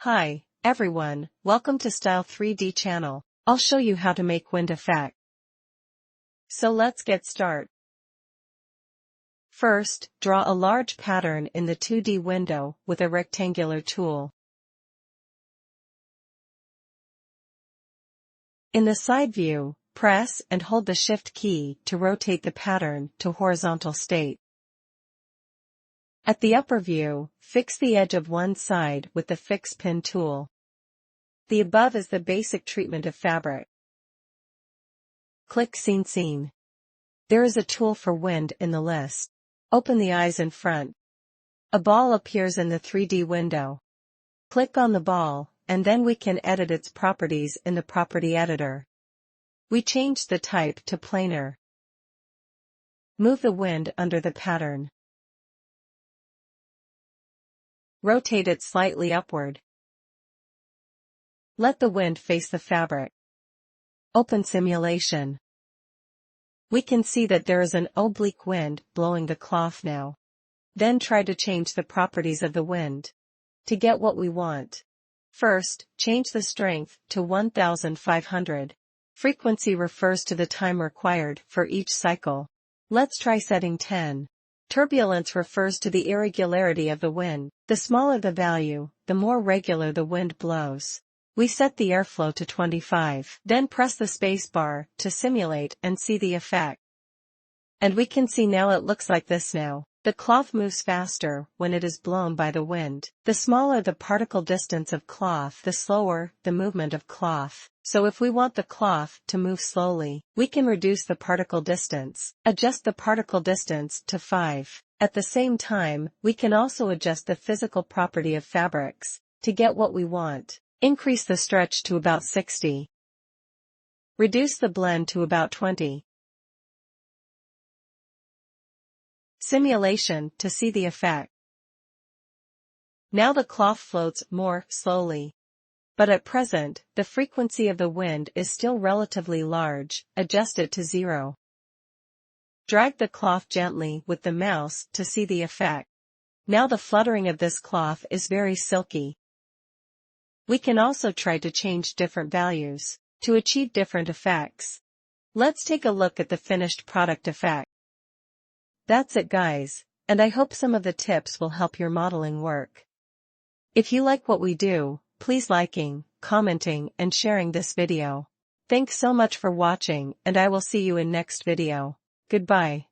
Hi, everyone, welcome to Style3D channel. I'll show you how to make wind effect. So let's get started. First, draw a large pattern in the 2D window with a rectangular tool. In the side view, press and hold the Shift key to rotate the pattern to horizontal state. At the upper view, fix the edge of one side with the Fix Pin tool. The above is the basic treatment of fabric. Click Scene. There is a tool for wind in the list. Open the eyes in front. A ball appears in the 3D window. Click on the ball, and then we can edit its properties in the property editor. We change the type to planar. Move the wind under the pattern. Rotate it slightly upward. Let the wind face the fabric. Open simulation. We can see that there is an oblique wind blowing the cloth now. Then try to change the properties of the wind. To get what we want. First, change the strength to 1500. Frequency refers to the time required for each cycle. Let's try setting 10. Turbulence refers to the irregularity of the wind. The smaller the value, the more regular the wind blows. We set the airflow to 25. Then press the space bar to simulate and see the effect. And we can see now it looks like this now. The cloth moves faster when it is blown by the wind. The smaller the particle distance of cloth, the slower the movement of cloth. So if we want the cloth to move slowly, we can reduce the particle distance. Adjust the particle distance to 5. At the same time, we can also adjust the physical property of fabrics. To get what we want, increase the stretch to about 60. Reduce the blend to about 20. Simulation to see the effect. Now the cloth floats more slowly. But at present, the frequency of the wind is still relatively large. Adjust it to 0. Drag the cloth gently with the mouse to see the effect. Now the fluttering of this cloth is very silky. We can also try to change different values to achieve different effects. Let's take a look at the finished product effect. That's it, guys, and I hope some of the tips will help your modeling work. If you like what we do, please liking, commenting, and sharing this video. Thanks so much for watching, and I will see you in next video. Goodbye.